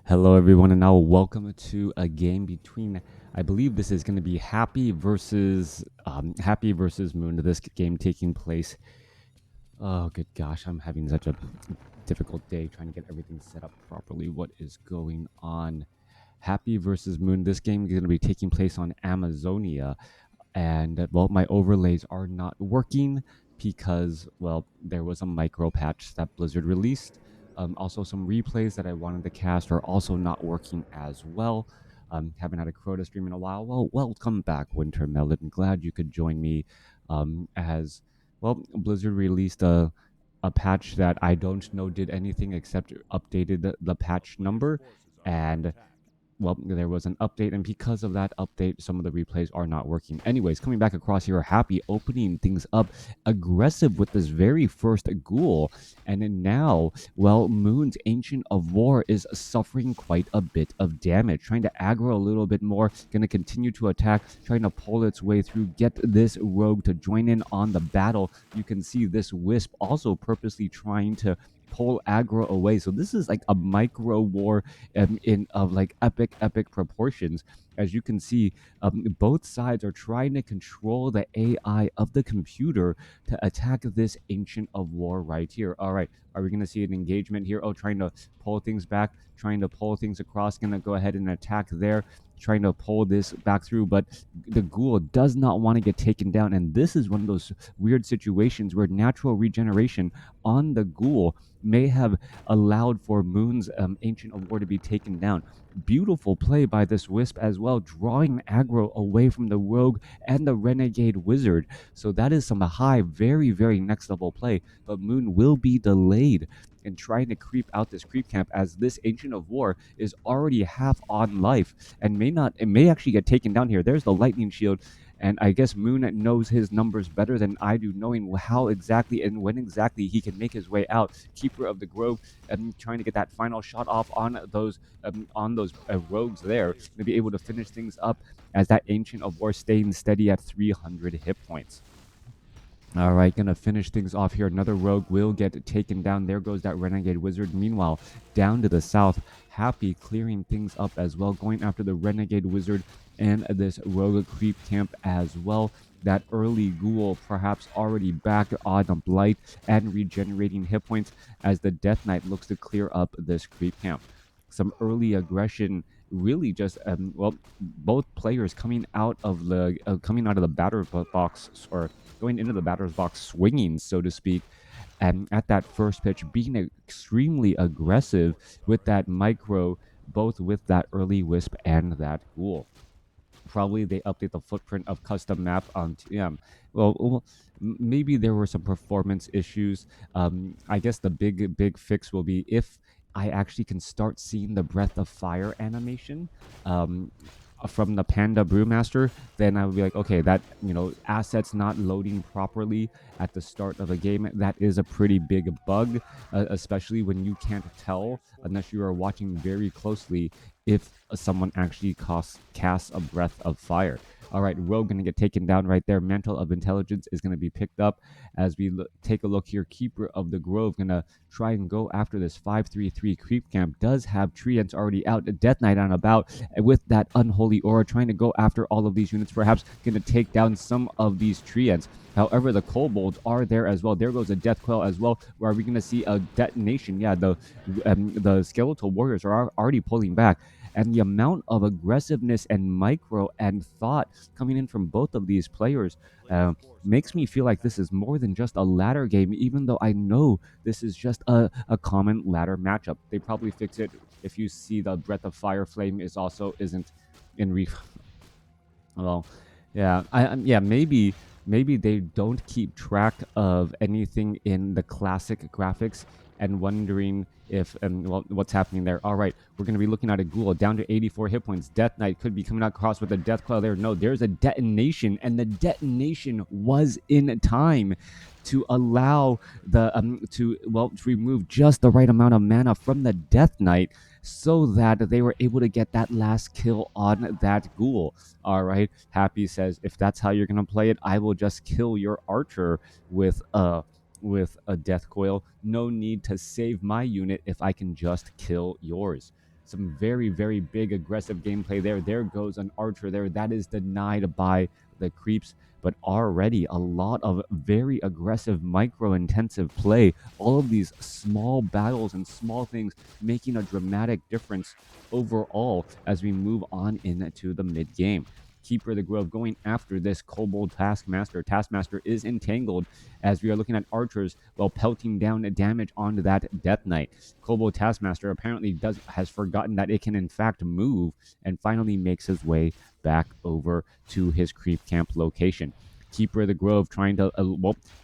Hello, everyone, and now welcome to a game between. I believe this is going to be Happy versus Moon. This game taking place. Oh, good gosh, I'm having such a difficult day trying to get everything set up properly. What is going on? Happy versus Moon. This game is going to be taking place on Amazonia, and well, my overlays are not working because there was a micro patch that Blizzard released. Also, some replays that I wanted to cast are also not working as well. Haven't had a Crota stream in a while. Well, welcome back, Winter Melon. Glad you could join me. As well, Blizzard released a patch that I don't know did anything except updated the patch number, and there was an update, and because of that update, some of the replays are not working. Anyways, coming back across here, Happy opening things up aggressive with this very first ghoul. And then now, Moon's Ancient of War is suffering quite a bit of damage, trying to aggro a little bit more, going to continue to attack, trying to pull its way through, get this rogue to join in on the battle. You can see this Wisp also purposely trying to pull aggro away. So this is like a micro war in of like epic proportions. As you can see, both sides are trying to control the AI of the computer to attack this Ancient of War right here. All right, are we going to see an engagement here? Oh, trying to pull things back, trying to pull things across, going to go ahead and attack there, trying to pull this back through, but the ghoul does not want to get taken down. And this is one of those weird situations where natural regeneration on the ghoul may have allowed for Moon's Ancient of War to be taken down. Beautiful play by this Wisp as well, drawing aggro away from the Rogue and the Renegade Wizard. So that is some high, very next level play, but Moon will be delayed in trying to creep out this creep camp, as this Ancient of War is already half on life and may actually get taken down here. There's the lightning shield, and I guess Moon knows his numbers better than I do, knowing how exactly and when exactly he can make his way out. Keeper of the Grove, trying to get that final shot off on those rogues there, to be able to finish things up, as that Ancient of War staying steady at 300 hit points. All right, gonna finish things off here. Another rogue will get taken down. There goes that Renegade Wizard. Meanwhile, down to the south, Happy clearing things up as well, going after the Renegade Wizard and this rogue creep camp as well. That early ghoul perhaps already back on a blight and regenerating hit points, as the Death Knight looks to clear up this creep camp. Some early aggression, really just both players coming out of the batter's box, or going into the batter's box swinging, so to speak, and at that first pitch being extremely aggressive with that micro, both with that early Wisp and that ghoul. Probably they update the footprint of custom map on TM. Maybe there were some performance issues. I guess the big fix will be if I actually can start seeing the Breath of Fire animation from the Panda Brewmaster, then I would be like, okay, that, assets not loading properly at the start of a game, that is a pretty big bug, especially when you can't tell, unless you are watching very closely, if someone actually casts a Breath of Fire. All right, Rogue going to get taken down right there. Mantle of Intelligence is going to be picked up as we take a look here. Keeper of the Grove going to try and go after this 533 creep camp. Does have Treants already out. Death Knight on about with that Unholy Aura, trying to go after all of these units. Perhaps going to take down some of these Treants. However, the kobolds are there as well. There goes a Death Quail as well. Where are we going to see a detonation? Yeah, the skeletal warriors are already pulling back. And the amount of aggressiveness and micro and thought coming in from both of these players makes me feel like this is more than just a ladder game, even though I know this is just a common ladder matchup. They probably fix it if you see the Breath of Fire Flame isn't in well, yeah, maybe they don't keep track of anything in the classic graphics, and wondering if what's happening there. All right, we're going to be looking at a ghoul down to 84 hit points. Death Knight could be coming across with a Death Claw there. No, there's a detonation, and the detonation was in time to allow the to remove just the right amount of mana from the Death Knight, so that they were able to get that last kill on that ghoul. All right, Happy says, if that's how you're gonna play it, I will just kill your archer with a Death Coil. No need to save my unit if I can just kill yours. some very, very big aggressive gameplay there. There goes an archer there. That is denied by the creeps, but already a lot of very aggressive micro-intensive play. All of these small battles and small things making a dramatic difference overall as we move on into the mid-game. Keeper of the Grove going after this Kobold Taskmaster. Taskmaster is entangled as we are looking at archers while pelting down damage onto that Death Knight. Kobold Taskmaster apparently has forgotten that it can in fact move and finally makes his way back over to his creep camp location. Keeper of the Grove trying to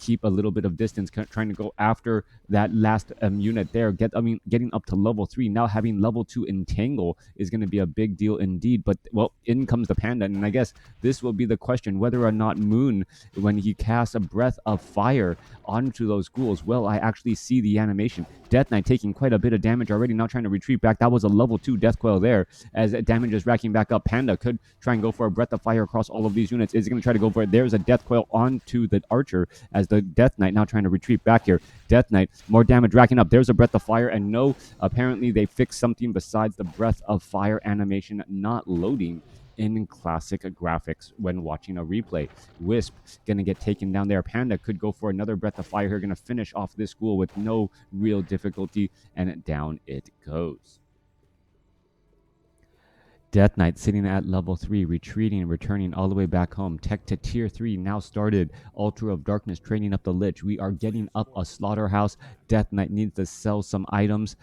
keep a little bit of distance, trying to go after that last unit there. Getting up to level 3, now having level 2 entangle is going to be a big deal indeed. But well, in comes the panda, and I guess this will be the question whether or not Moon, when he casts a breath of fire onto those ghouls, well, I actually see the animation. Death Knight taking quite a bit of damage already, now trying to retreat back. That was a level 2 Death Coil there as damage is racking back up. Panda could try and go for a breath of fire across all of these units. Is he going to try to go for it? There's a Death Coil onto the archer as the Death Knight now trying to retreat back here. Death Knight, more damage racking up. There's a breath of fire, and no, apparently they fixed something besides the breath of fire animation not loading in classic graphics when watching a replay. Wisp gonna get taken down there. Panda could go for another breath of fire here, gonna finish off this ghoul with no real difficulty, and down it goes. Death Knight sitting at level 3, retreating and returning all the way back home. Tech to tier 3 now started. Altar of Darkness training up the Lich. We are getting up a slaughterhouse. Death Knight needs to sell some items.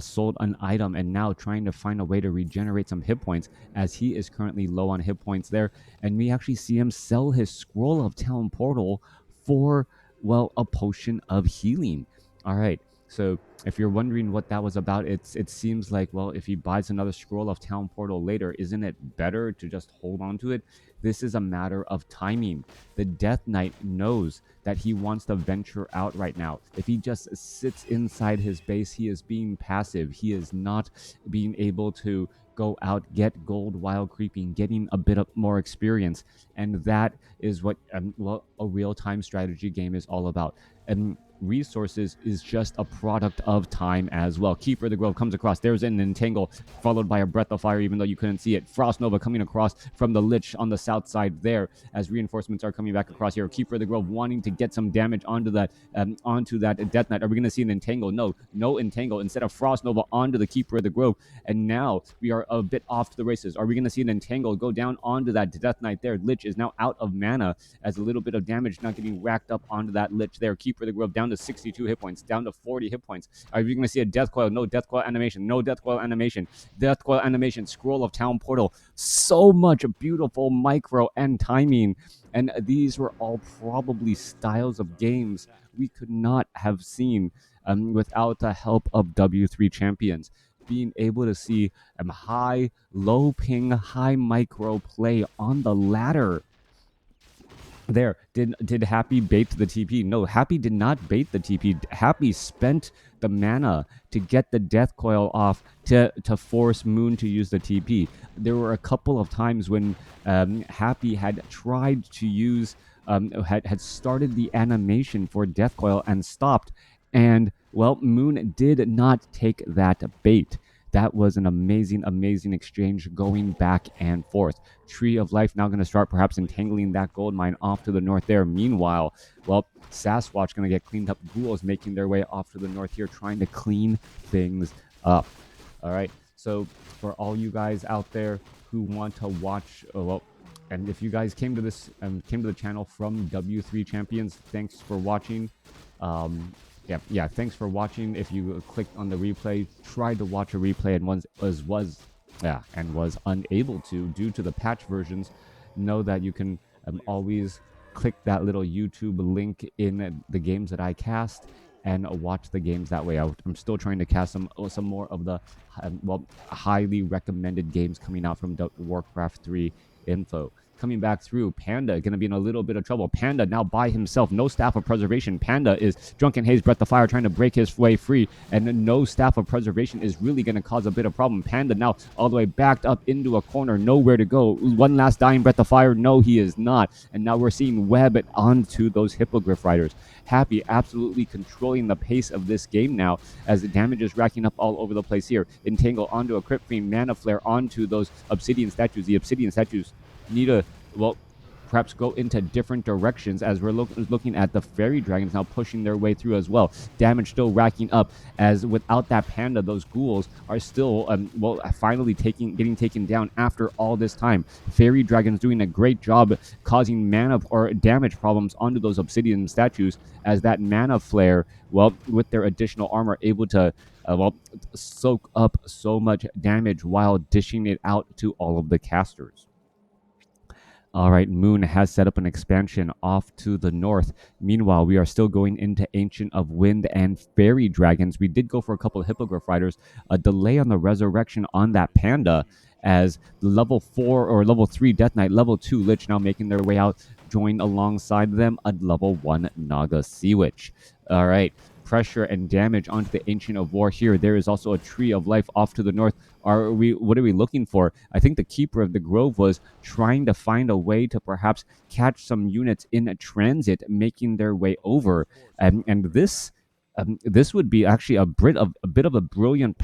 Sold an item and now trying to find a way to regenerate some hit points as he is currently low on hit points there. And we actually see him sell his Scroll of Town Portal for, well, a potion of healing. All right. So if you're wondering what that was about, it seems like, well, if he buys another Scroll of Town Portal later, isn't it better to just hold on to it? This is a matter of timing. The Death Knight knows that he wants to venture out right now. If he just sits inside his base, he is being passive. He is not being able to go out, get gold while creeping, getting a bit of more experience. And that is what a real-time strategy game is all about. And resources is just a product of time as well. Keeper of the Grove comes across. There's an entangle followed by a breath of fire, even though you couldn't see it. Frost Nova coming across from the Lich on the south side there as reinforcements are coming back across here. Keeper of the Grove wanting to get some damage onto that Death Knight. Are we going to see an entangle? No entangle. Instead of Frost Nova onto the Keeper of the Grove. And now we are a bit off to the races. Are we going to see an entangle go down onto that Death Knight there? Lich is now out of mana as a little bit of damage not getting racked up onto that Lich there. Keeper of the Grove down to 62 hit points, down to 40 hit points. Are we going to see a Death Coil? No Death Coil animation. No Death Coil animation. Death Coil animation. Scroll of Town Portal. So much beautiful micro and timing. And these were all probably styles of games we could not have seen without the help of W3 champions. Being able to see high, low ping, high micro play on the ladder. There, did Happy bait the TP? No, Happy did not bait the TP. Happy spent the mana to get the Death Coil off to force Moon to use the TP. There were a couple of times when Happy had tried to use, had started the animation for Death Coil and stopped. And, well, Moon did not take that bait. That was an amazing, amazing exchange going back and forth. Tree of Life now going to start perhaps entangling that gold mine off to the north there. Meanwhile, well, Sasquatch going to get cleaned up. Ghouls making their way off to the north here, trying to clean things up. All right, so for all you guys out there who want to watch, and if you guys came to the channel from W3 Champions, thanks for watching. Yeah, thanks for watching. If you clicked on the replay, tried to watch a replay and was unable to due to the patch versions, know that you can always click that little YouTube link in the games that I cast and watch the games that way. I'm still trying to cast some more of the highly recommended games coming out from WarCraft 3 info. coming back through. Panda going to be in a little bit of trouble. Panda now by himself, no Staff of Preservation. Panda is Drunken Haze, Breath of Fire, trying to break his way free, and no Staff of Preservation is really going to cause a bit of problem. Panda now all the way backed up into a corner, nowhere to go. One last dying Breath of Fire. No, he is not. And now we're seeing Web onto those Hippogriff Riders. Happy absolutely controlling the pace of this game now, as the damage is racking up all over the place here. Entangle onto a Crypt Fiend, Mana Flare onto those Obsidian statues. The Obsidian statues need to, well, perhaps go into different directions, as we're looking at the Fairy Dragons now pushing their way through as well. Damage still racking up, as without that Panda, those ghouls are still, finally getting taken down after all this time. Fairy Dragons doing a great job causing mana or damage problems onto those Obsidian statues, as that Mana Flare, well, with their additional armor, able to soak up so much damage while dishing it out to all of the casters. All right, Moon has set up an expansion off to the north. Meanwhile, we are still going into Ancient of Wind and Fairy Dragons. We did go for a couple of Hippogriff Riders. A delay on the resurrection on that Panda, as the level 4 or level 3 Death Knight, level 2 Lich now making their way out, join alongside them a level 1 Naga Sea Witch. All right, pressure and damage onto the Ancient of War here. There is also a Tree of Life off to the north. What are we looking for? I think the Keeper of the Grove was trying to find a way to perhaps catch some units in a transit making their way over. And this would be actually a bit of a brilliant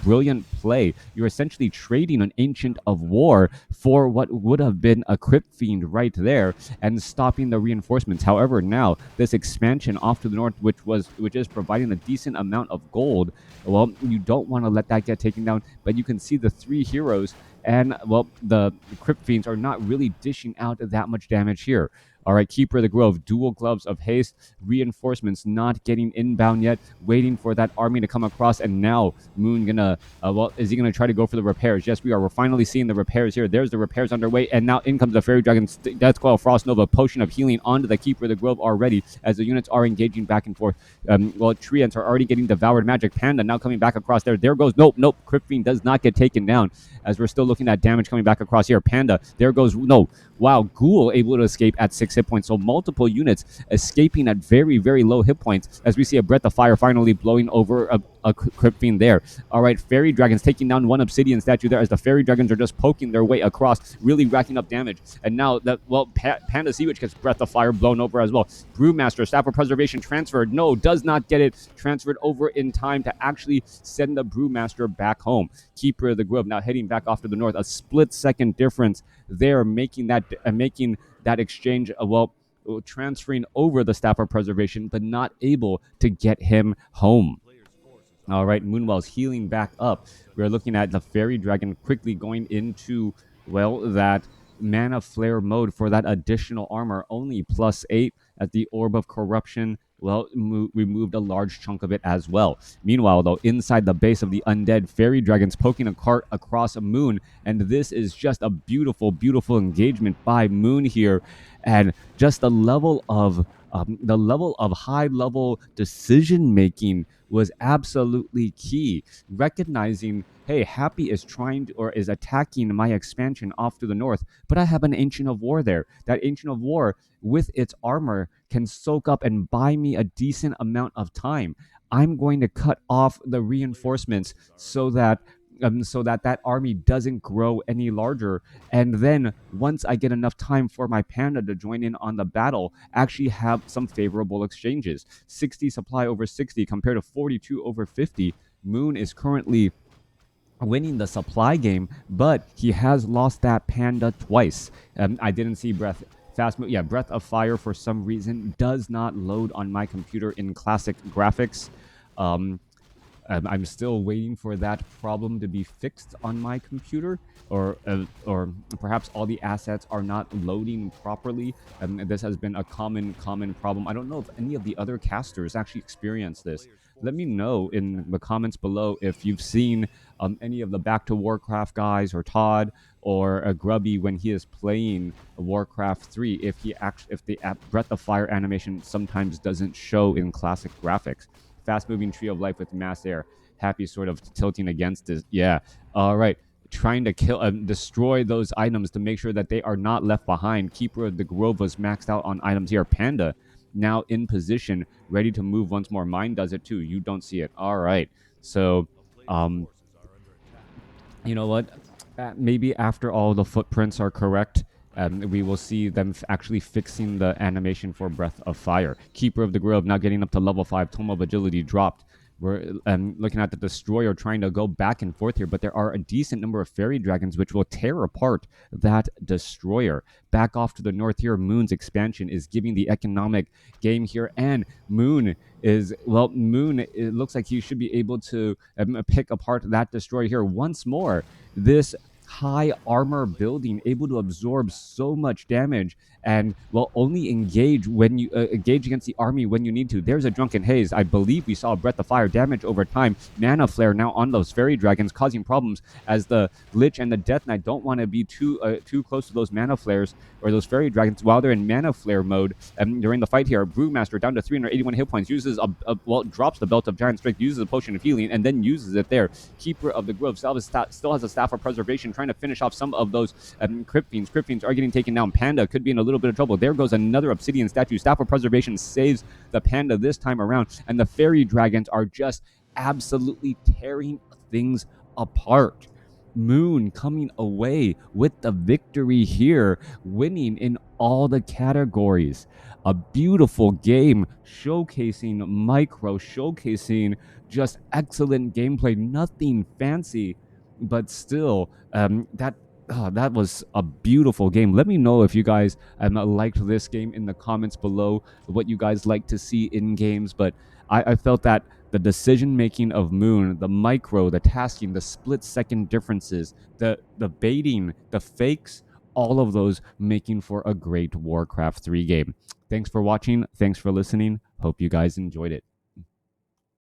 brilliant play. You're essentially trading an Ancient of War for what would have been a Crypt Fiend right there, and stopping the reinforcements. However, now this expansion off to the north, which is providing a decent amount of gold, well, you don't want to let that get taken down. But you can see the 3 heroes, and well, the Crypt Fiends are not really dishing out that much damage here. All right, Keeper of the Grove, dual gloves of haste, reinforcements not getting inbound yet, waiting for that army to come across. And now Moon gonna, is he gonna try to go for the repairs? Yes, we are. We're finally seeing the repairs here. There's the repairs underway, and now in comes the Fairy Dragon, Death Coil, Frost Nova, Potion of Healing onto the Keeper of the Grove already, as the units are engaging back and forth. Treants are already getting devoured. Magic Panda now coming back across there. There goes, nope. Crypt Fiend does not get taken down, as we're still looking at damage coming back across here. Panda, there goes, no. Wow, Ghoul able to escape at 6 hit points. So multiple units escaping at very, very low hit points, as we see a Breath of Fire finally blowing over a Crypt Fiend there. All right, Fairy Dragons taking down one Obsidian statue there, as the Fairy Dragons are just poking their way across, really racking up damage. And now, Panda Sea Witch gets Breath of Fire blown over as well. Brewmaster, Staff of Preservation transferred. No, does not get it transferred over in time to actually send the Brewmaster back home. Keeper of the Grove now heading back off to the north. A split-second difference there, making that exchange, transferring over the Staff of Preservation, but not able to get him home. All right, Moonwell's healing back up. We're looking at the Fairy Dragon quickly going into, that Mana Flare mode for that additional armor, only +8, as the Orb of Corruption, removed a large chunk of it as well. Meanwhile, though, inside the base of the Undead, Fairy Dragons poking a cart across a Moon, and this is just a beautiful, beautiful engagement by Moon here, and just the level of high-level decision-making was absolutely key. Recognizing, hey, Happy is is attacking my expansion off to the north, but I have an Ancient of War there. That Ancient of War, with its armor, can soak up and buy me a decent amount of time. I'm going to cut off the reinforcements so that that army doesn't grow any larger. And then once I get enough time for my Panda to join in on the battle, actually have some favorable exchanges. 60 supply over 60 compared to 42 over 50. Moon is currently winning the supply game, but he has lost that Panda twice. I didn't see Breath of Fire for some reason does not load on my computer in classic graphics. I'm still waiting for that problem to be fixed on my computer, or perhaps all the assets are not loading properly. This has been a common problem. I don't know if any of the other casters actually experience this. Let me know in the comments below if you've seen any of the Back to Warcraft guys, or Todd, or Grubby when he is playing Warcraft 3. If the Breath of Fire animation sometimes doesn't show in classic graphics. Fast-moving Tree of Life with mass air. Happy sort of tilting against it. Yeah. All right. trying to kill destroy those items to make sure that they are not left behind. Keeper of the Grove was maxed out on items here. Panda now in position, ready to move once more. Mine does it too. You don't see it. All right. So, you know what? Maybe after all the footprints are correct, we will see them actually fixing the animation for Breath of Fire. Keeper of the Grove now getting up to level 5. Tome of Agility dropped. We're looking at the Destroyer trying to go back and forth here, but there are a decent number of fairy dragons which will tear apart that Destroyer. Back off to the north here, Moon's expansion is giving the economic game here, and Moon is, well, Moon, it looks like he should be able to pick apart that Destroyer here once more. This high armor building able to absorb so much damage and will only engage when you engage against the army when you need to. There's a Drunken Haze. I believe we saw a Breath of Fire damage over time. Mana Flare now on those fairy dragons, causing problems as the Lich and the Death Knight don't want to be too close to those Mana Flares or those fairy dragons while they're in Mana Flare mode. During the fight here, Brewmaster down to 381 hit points, uses drops the Belt of Giant Strength, uses a Potion of Healing, and then uses it there. Keeper of the Grove still has a Staff of Preservation, trying to finish off some of those Crypt Fiends. Crypt Fiends are getting taken down. Panda could be in a little bit of trouble. There goes another Obsidian statue. Staff of Preservation saves the Panda this time around, and the fairy dragons are just absolutely tearing things apart. Moon coming away with the victory here, winning in all the categories. A beautiful game showcasing micro, showcasing just excellent gameplay, nothing fancy, but still that was a beautiful game. Let me know if you guys liked this game in the comments below, what you guys like to see in games. But I felt that the decision making of Moon, the micro, the tasking, the split second differences, the baiting, the fakes, all of those making for a great Warcraft 3 game. Thanks for watching. Thanks for listening. Hope you guys enjoyed it.